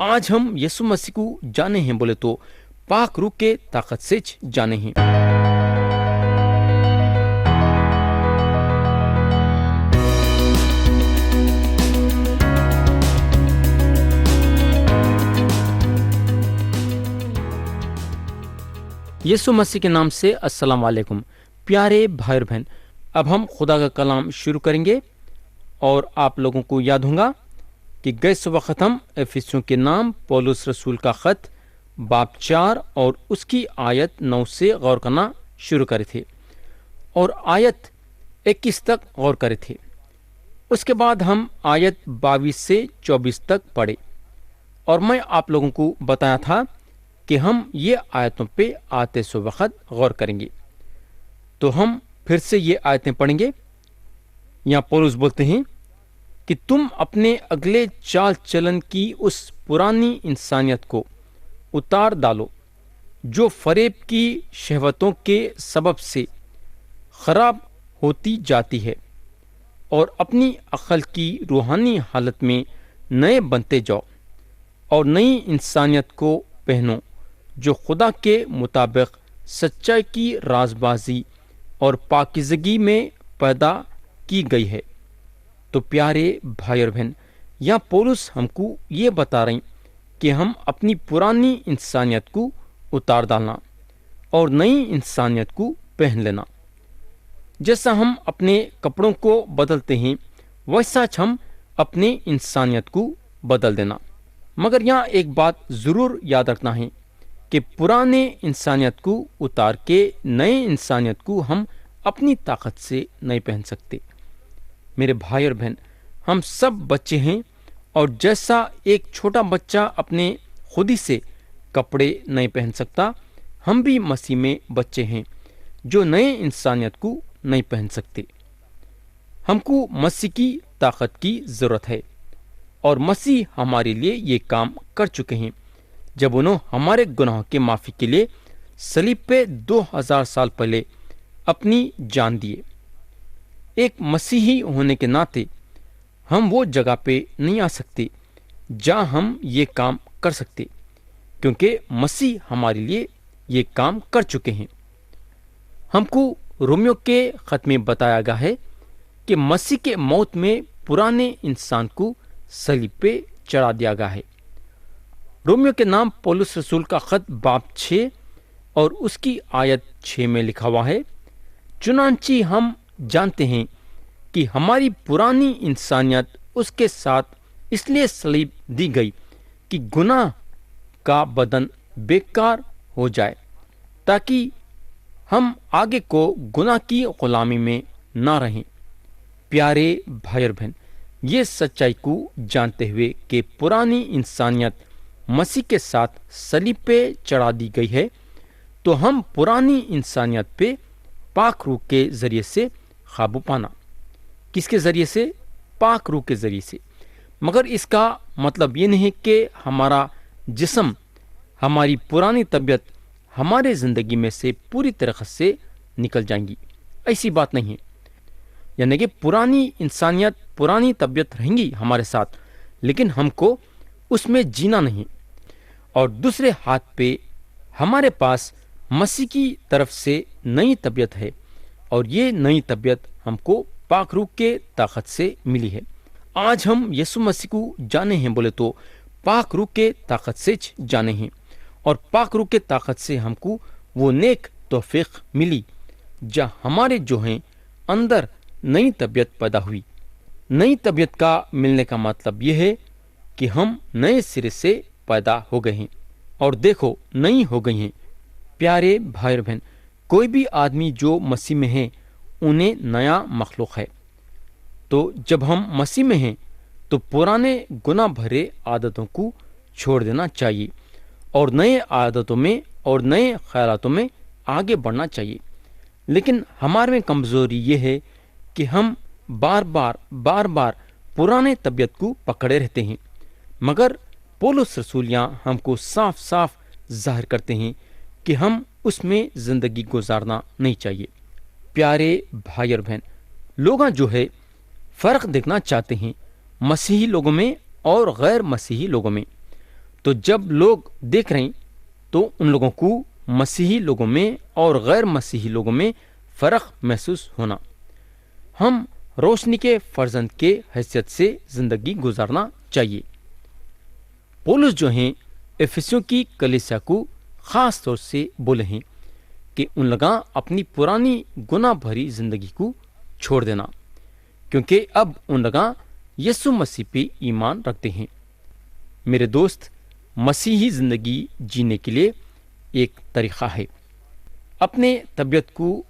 آج ہم یسوع مسیح کو جانے ہیں بولے تو پاک روح کے طاقت سے جانے ہیں۔ یسوع مسیح کے نام سے السلام علیکم پیارے بھائی اور بہن، اب ہم خدا کا کلام شروع کریں گے، اور آپ لوگوں کو یاد ہوگا کہ گئے وقت ہم افسیوں کے نام پولس رسول کا خط باب 4 اور اس کی آیت 9 سے غور کرنا شروع کرے تھے اور آیت 21 تک غور کرے تھے۔ اس کے بعد ہم آیت 22 سے 24 تک پڑھے، اور میں آپ لوگوں کو بتایا تھا کہ ہم یہ آیتوں پہ آتے سو وقت غور کریں گے۔ تو ہم پھر سے یہ آیتیں پڑھیں گے۔ یہاں پولس بولتے ہیں کہ تم اپنے اگلے چال چلن کی اس پرانی انسانیت کو اتار ڈالو جو فریب کی شہوتوں کے سبب سے خراب ہوتی جاتی ہے، اور اپنی عقل کی روحانی حالت میں نئے بنتے جاؤ، اور نئی انسانیت کو پہنو جو خدا کے مطابق سچائی کی راز بازی اور پاکیزگی میں پیدا کی گئی ہے۔ تو پیارے بھائی اور بہن، یہاں پولس ہم کو یہ بتا رہے ہیں کہ ہم اپنی پرانی انسانیت کو اتار ڈالنا اور نئی انسانیت کو پہن لینا۔ جیسا ہم اپنے کپڑوں کو بدلتے ہیں ویسا ہم اپنے انسانیت کو بدل دینا۔ مگر یہاں ایک بات ضرور یاد رکھنا ہے کہ پرانے انسانیت کو اتار کے نئے انسانیت کو ہم اپنی طاقت سے نہیں پہن سکتے۔ میرے بھائی اور بہن، ہم سب بچے ہیں، اور جیسا ایک چھوٹا بچہ اپنے خود ہی سے کپڑے نہیں پہن سکتا، ہم بھی مسیح میں بچے ہیں جو نئے انسانیت کو نہیں پہن سکتے۔ ہم کو مسیح کی طاقت کی ضرورت ہے، اور مسیح ہمارے لیے یہ کام کر چکے ہیں جب انہوں ہمارے گناہوں کے معافی کے لیے صلیب پہ 2000 سال پہلے اپنی جان دیے۔ ایک مسیحی ہونے کے ناطے ہم وہ جگہ پہ نہیں آ سکتے جہاں ہم یہ کام کر سکتے، کیونکہ مسیح ہمارے لیے یہ کام کر چکے ہیں۔ ہم کو رومیو کے خط میں بتایا گیا ہے کہ مسیح کے موت میں پرانے انسان کو صلیب پہ چڑھا دیا گیا ہے۔ رومیو کے نام پولس رسول کا خط باب 6 اور اس کی آیت 6 میں لکھا ہوا ہے، چنانچہ ہم جانتے ہیں کہ ہماری پرانی انسانیت اس کے ساتھ اس لیے صلیب دی گئی کہ گناہ کا بدن بیکار ہو جائے، تاکہ ہم آگے کو گناہ کی غلامی میں نہ رہیں۔ پیارے بھائی اور بہن، یہ سچائی کو جانتے ہوئے کہ پرانی انسانیت مسیح کے ساتھ صلیب پہ چڑھا دی گئی ہے، تو ہم پرانی انسانیت پہ پاک روح کے ذریعے سے قابو پانا۔ کس کے ذریعے سے؟ پاک روح کے ذریعے سے۔ مگر اس کا مطلب یہ نہیں کہ ہمارا جسم، ہماری پرانی طبیعت ہمارے زندگی میں سے پوری طرح سے نکل جائیں گی، ایسی بات نہیں ہے۔ یعنی کہ پرانی انسانیت، پرانی طبیعت رہیں گی ہمارے ساتھ، لیکن ہم کو اس میں جینا نہیں۔ اور دوسرے ہاتھ پہ ہمارے پاس مسیح کی طرف سے نئی طبیعت ہے، اور یہ نئی طبیعت ہم کو پاک روح کے طاقت سے ملی ہے۔ آج ہم یسوع مسیح کو جانے ہیں بولے تو پاک روح کے طاقت سے جانے ہیں، اور پاک روح کے طاقت سے ہم کو وہ نیک توفیق ملی جہاں ہمارے جو ہیں اندر نئی طبیعت پیدا ہوئی۔ نئی طبیعت کا ملنے کا مطلب یہ ہے کہ ہم نئے سرے سے پیدا ہو گئے ہیں، اور دیکھو نئی ہو گئی ہیں۔ پیارے بھائی اور بہن، کوئی بھی آدمی جو مسیح میں ہے انہیں نیا مخلوق ہے۔ تو جب ہم مسیح میں ہیں تو پرانے گناہ بھرے عادتوں کو چھوڑ دینا چاہیے، اور نئے عادتوں میں اور نئے خیالاتوں میں آگے بڑھنا چاہیے۔ لیکن ہمارے میں کمزوری یہ ہے کہ ہم بار بار پرانے طبیعت کو پکڑے رہتے ہیں۔ مگر پولس رسول یہاں ہم کو صاف صاف ظاہر کرتے ہیں کہ ہم اس میں زندگی گزارنا نہیں چاہیے۔ پیارے بھائی اور بہن، لوگ جو ہے فرق دیکھنا چاہتے ہیں مسیحی لوگوں میں اور غیر مسیحی لوگوں میں۔ تو جب لوگ دیکھ رہے ہیں تو ان لوگوں کو مسیحی لوگوں میں اور غیر مسیحی لوگوں میں فرق محسوس ہونا۔ ہم روشنی کے فرزند کے حیثیت سے زندگی گزارنا چاہیے۔ پولس جو ہیں افسیوں کی کلیسیا کو خاص طور سے بولے ہیں کہ ان لوگاں اپنی پرانی گناہ بھری زندگی کو چھوڑ دینا، کیونکہ اب ان لوگاں یسوع مسیح پہ ایمان رکھتے ہیں۔ میرے دوست، مسیحی زندگی جینے کے لیے ایک طریقہ ہے۔ اپنے طبیعت کو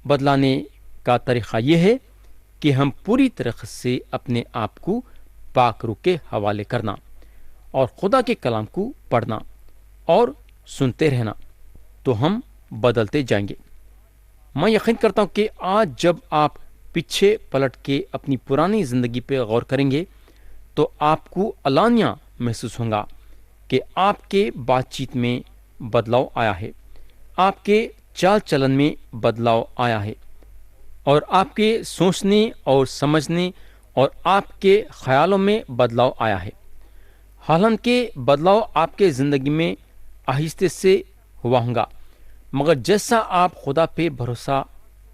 بدلانے کا طریقہ یہ ہے کہ ہم پوری طرح سے اپنے آپ کو پاک روح کے حوالے کرنا اور خدا کے کلام کو پڑھنا اور سنتے رہنا، تو ہم بدلتے جائیں گے۔ میں یقین کرتا ہوں کہ آج جب آپ پیچھے پلٹ کے اپنی پرانی زندگی پہ غور کریں گے تو آپ کو علانیہ محسوس ہوگا کہ آپ کے بات چیت میں بدلاؤ آیا ہے، آپ کے چال چلن میں بدلاؤ آیا ہے، اور آپ کے سوچنے اور سمجھنے اور آپ کے خیالوں میں بدلاؤ آیا ہے۔ حالانکہ بدلاؤ آپ کے زندگی میں آہستہ سے ہوا ہوگا، مگر جیسا آپ خدا پہ بھروسہ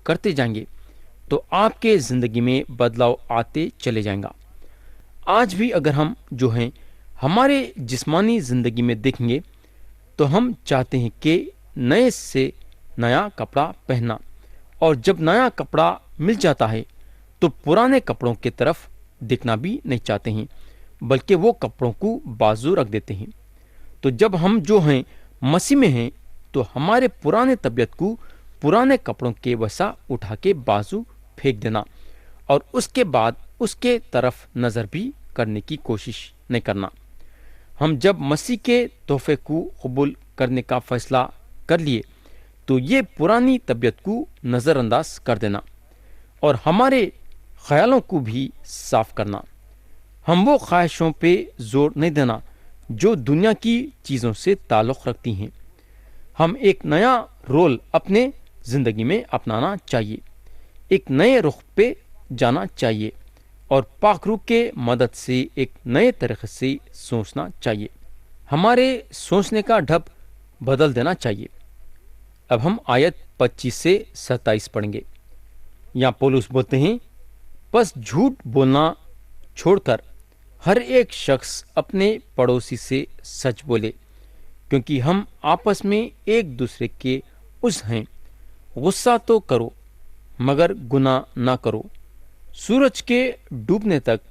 کرتے جائیں گے تو آپ کے زندگی میں بدلاؤ آتے چلے جائیں گا۔ آج بھی اگر ہم جو ہیں ہمارے جسمانی زندگی میں دیکھیں گے تو ہم چاہتے ہیں کہ نئے سے نیا کپڑا پہننا، اور جب نیا کپڑا مل جاتا ہے تو پرانے کپڑوں کی طرف دیکھنا بھی نہیں چاہتے ہیں، بلکہ وہ کپڑوں کو بازو رکھ دیتے ہیں۔ تو جب ہم جو ہیں مسیح میں ہیں تو ہمارے پرانے طبیعت کو پرانے کپڑوں کے ویسا اٹھا کے بازو پھینک دینا، اور اس کے بعد اس کے طرف نظر بھی کرنے کی کوشش نہیں کرنا۔ ہم جب مسیح کے تحفے کو قبول کرنے کا فیصلہ کر لیے تو یہ پرانی طبیعت کو نظر انداز کر دینا اور ہمارے خیالوں کو بھی صاف کرنا۔ ہم وہ خواہشوں پہ زور نہیں دینا جو دنیا کی چیزوں سے تعلق رکھتی ہیں۔ ہم ایک نیا رول اپنے زندگی میں اپنانا چاہیے، ایک نئے رخ پہ جانا چاہیے، اور پاک روح کے مدد سے ایک نئے طریقے سے سوچنا چاہیے۔ ہمارے سوچنے کا ڈھب بدل دینا چاہیے۔ اب ہم آیت 25 سے 27 پڑھیں گے۔ یہاں پولس بولتے ہیں، بس جھوٹ بولنا چھوڑ کر ہر ایک شخص اپنے پڑوسی سے سچ بولے، کیونکہ ہم آپس میں ایک دوسرے کے عضو ہیں۔ غصہ تو کرو مگر گناہ نہ کرو، سورج کے ڈوبنے تک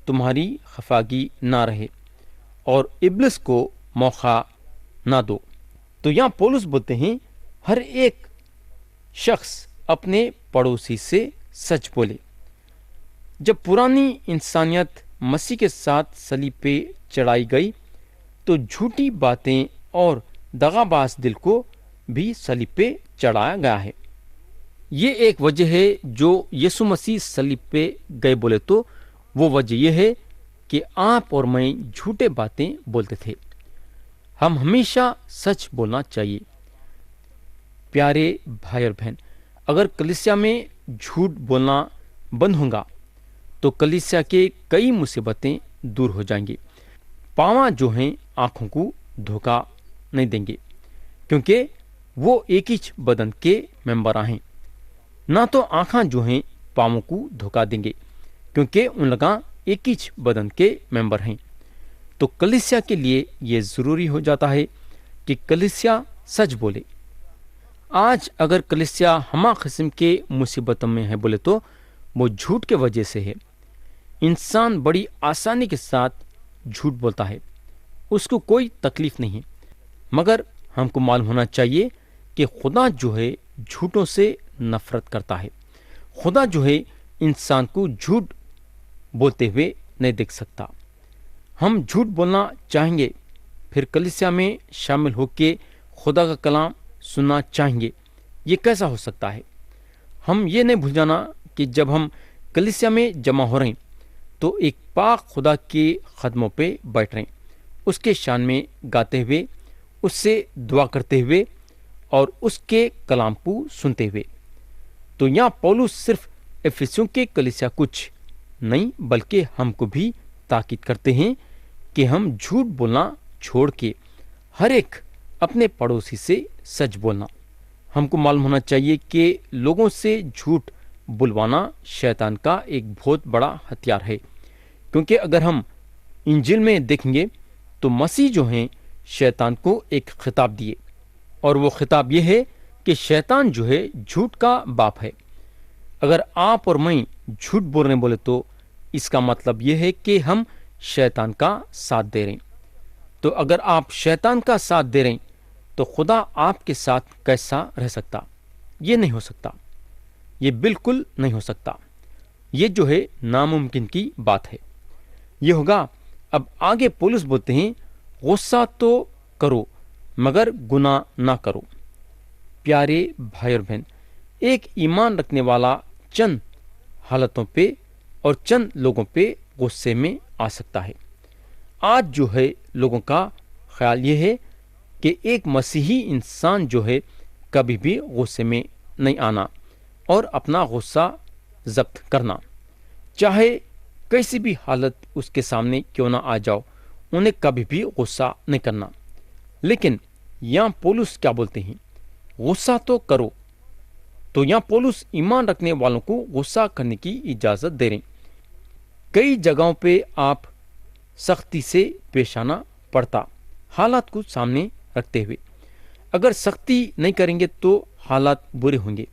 تمہاری خفاگی نہ رہے، اور ابلیس کو موقع نہ دو۔ تو یہاں پولس بولتے ہیں ہر ایک شخص اپنے پڑوسی سے سچ بولے۔ جب پرانی انسانیت مسیح کے ساتھ صلیب پہ چڑھائی گئی تو جھوٹی باتیں اور دغا باز دل کو بھی صلیب پہ چڑھایا گیا ہے۔ یہ ایک وجہ ہے جو یسوع مسیح صلیب پہ گئے بولے تو وہ وجہ یہ ہے کہ آپ اور میں جھوٹے باتیں بولتے تھے۔ ہم ہمیشہ سچ بولنا چاہیے۔ پیارے بھائی اور بہن، اگر کلیسیا میں جھوٹ بولنا بند ہوگا تو کلیسیا کے کئی مصیبتیں دور ہو جائیں گی۔ پاواں جو ہیں آنکھوں کو دھوکہ نہیں دیں گے، کیونکہ وہ ایک ہی بدن کے ممبر ہیں۔ نہ تو آنکھاں جو ہیں پاؤں کو دھوکہ دیں گے، کیونکہ ان لوگاں ایک ہی بدن کے ممبر ہیں۔ تو کلیسیا کے لیے یہ ضروری ہو جاتا ہے کہ کلیسیا سچ بولے۔ آج اگر کلیسیا ہما قسم کے مصیبتوں میں ہے بولے تو وہ جھوٹ کے وجہ سے ہے۔ انسان بڑی آسانی کے ساتھ جھوٹ بولتا ہے، اس کو کوئی تکلیف نہیں ہے، مگر ہم کو معلوم ہونا چاہیے کہ خدا جو ہے جھوٹوں سے نفرت کرتا ہے۔ خدا جو ہے انسان کو جھوٹ بولتے ہوئے نہیں دیکھ سکتا۔ ہم جھوٹ بولنا چاہیں گے، پھر کلیسیا میں شامل ہو کے خدا کا کلام سننا چاہیں گے، یہ کیسا ہو سکتا ہے؟ ہم یہ نہیں بھول جانا کہ جب ہم کلیسیا میں جمع ہو رہے ہیں تو ایک پاک خدا کے قدموں پہ بیٹھ رہے ہیں، اس کے شان میں گاتے ہوئے، اس سے دعا کرتے ہوئے اور اس کے کلام کو سنتے ہوئے۔ تو یہاں پولس صرف افسیوں کے کلیسیا کچھ نہیں بلکہ ہم کو بھی تاکید کرتے ہیں کہ ہم جھوٹ بولنا چھوڑ کے ہر ایک اپنے پڑوسی سے سچ بولنا۔ ہم کو معلوم ہونا چاہیے کہ لوگوں سے جھوٹ بلوانا شیطان کا ایک بہت بڑا ہتھیار ہے، کیونکہ اگر ہم انجیل میں دیکھیں گے تو مسیح جو ہیں شیطان کو ایک خطاب دیے، اور وہ خطاب یہ ہے کہ شیطان جو ہے جھوٹ کا باپ ہے۔ اگر آپ اور میں جھوٹ بولنے بولے تو اس کا مطلب یہ ہے کہ ہم شیطان کا ساتھ دے رہے ہیں۔ تو اگر آپ شیطان کا ساتھ دے رہے ہیں تو خدا آپ کے ساتھ کیسا رہ سکتا؟ یہ نہیں ہو سکتا، یہ بالکل نہیں ہو سکتا۔ یہ جو ہے ناممکن کی بات ہے۔ یہ ہوگا۔ اب آگے پولس بولتے ہیں غصہ تو کرو مگر گناہ نہ کرو۔ پیارے بھائی اور بہن، ایک ایمان رکھنے والا چند حالتوں پہ اور چند لوگوں پہ غصے میں آ سکتا ہے۔ آج جو ہے لوگوں کا خیال یہ ہے کہ ایک مسیحی انسان جو ہے کبھی بھی غصے میں نہیں آنا اور اپنا غصہ ضبط کرنا، چاہے کیسی بھی حالت اس کے سامنے کیوں نہ آ جاؤ، انہیں کبھی بھی غصہ نہیں کرنا۔ لیکن یہاں پولس کیا بولتے ہیں؟ غصہ تو کرو۔ تو یہاں پولس ایمان رکھنے والوں کو غصہ کرنے کی اجازت دے رہے ہیں۔ کئی جگہوں پہ آپ سختی سے پیش آنا پڑتا، حالات کو سامنے رکھتے ہوئے۔ اگر سختی نہیں کریں گے تو حالات برے ہوں گے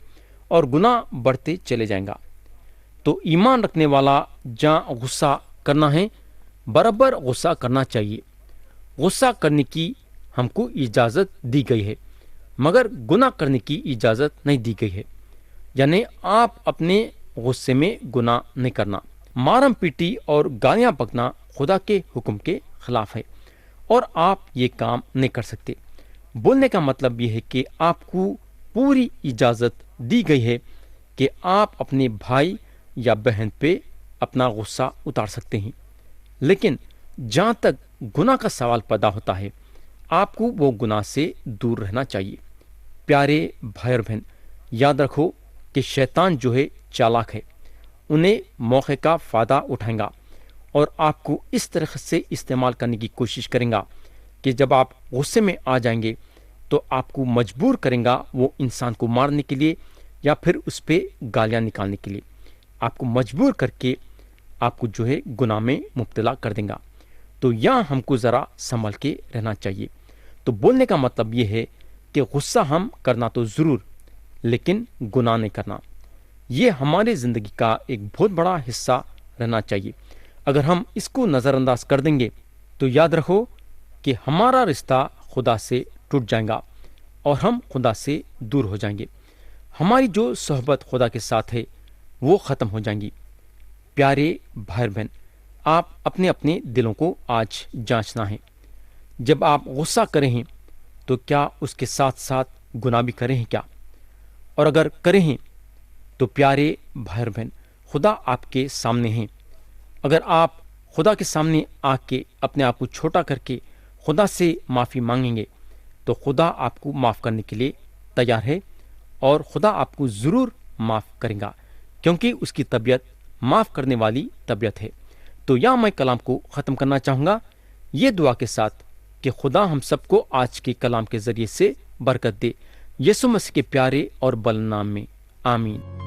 اور گناہ بڑھتے چلے جائیں گا۔ تو ایمان رکھنے والا جہاں غصہ کرنا ہے برابر غصہ کرنا چاہیے۔ غصہ کرنے کی ہم کو اجازت دی گئی ہے، مگر گناہ کرنے کی اجازت نہیں دی گئی ہے۔ یعنی آپ اپنے غصے میں گناہ نہیں کرنا۔ مارم پیٹی اور گالیاں بکنا خدا کے حکم کے خلاف ہے اور آپ یہ کام نہیں کر سکتے۔ بولنے کا مطلب یہ ہے کہ آپ کو پوری اجازت دی گئی ہے کہ آپ اپنے بھائی یا بہن پہ اپنا غصہ اتار سکتے ہیں، لیکن جہاں تک گناہ کا سوال پیدا ہوتا ہے آپ کو وہ گناہ سے دور رہنا چاہیے۔ پیارے بھائی اور بہن، یاد رکھو کہ شیطان جو ہے چالاک ہے، انہیں موقع کا فائدہ اٹھائے گا اور آپ کو اس طرح سے استعمال کرنے کی کوشش کریں گا کہ جب آپ غصے میں آ جائیں گے تو آپ کو مجبور کریں گا وہ انسان کو مارنے کے لیے یا پھر اس پہ گالیاں نکالنے کے لیے، آپ کو مجبور کر کے آپ کو جو ہے گناہ میں مبتلا کر دیں گا۔ تو یہاں ہم کو ذرا سنبھل کے رہنا چاہیے۔ تو بولنے کا مطلب یہ ہے کہ غصہ ہم کرنا تو ضرور، لیکن گناہ نہیں کرنا۔ یہ ہماری زندگی کا ایک بہت بڑا حصہ رہنا چاہیے۔ اگر ہم اس کو نظر انداز کر دیں گے تو یاد رکھو کہ ہمارا رشتہ خدا سے ٹوٹ جائے گا اور ہم خدا سے دور ہو جائیں گے۔ ہماری جو صحبت خدا کے ساتھ ہے وہ ختم ہو جائیں گی۔ پیارے بھائی بہن، آپ اپنے اپنے دلوں کو آج جانچنا ہے۔ جب آپ غصہ کریں ہیں تو کیا اس کے ساتھ ساتھ گناہ بھی کریں ہیں کیا؟ اور اگر کریں ہیں تو پیارے بھائی بہن، خدا آپ کے سامنے ہیں۔ اگر آپ خدا کے سامنے آ کے اپنے آپ کو چھوٹا کر کے خدا سے معافی مانگیں گے تو خدا آپ کو معاف کرنے کے لیے تیار ہے اور خدا آپ کو ضرور معاف کرے گا، کیونکہ اس کی طبیعت معاف کرنے والی طبیعت ہے۔ تو یہاں میں کلام کو ختم کرنا چاہوں گا یہ دعا کے ساتھ کہ خدا ہم سب کو آج کے کلام کے ذریعے سے برکت دے، یسوع مسیح کے پیارے اور بل نام میں، آمین۔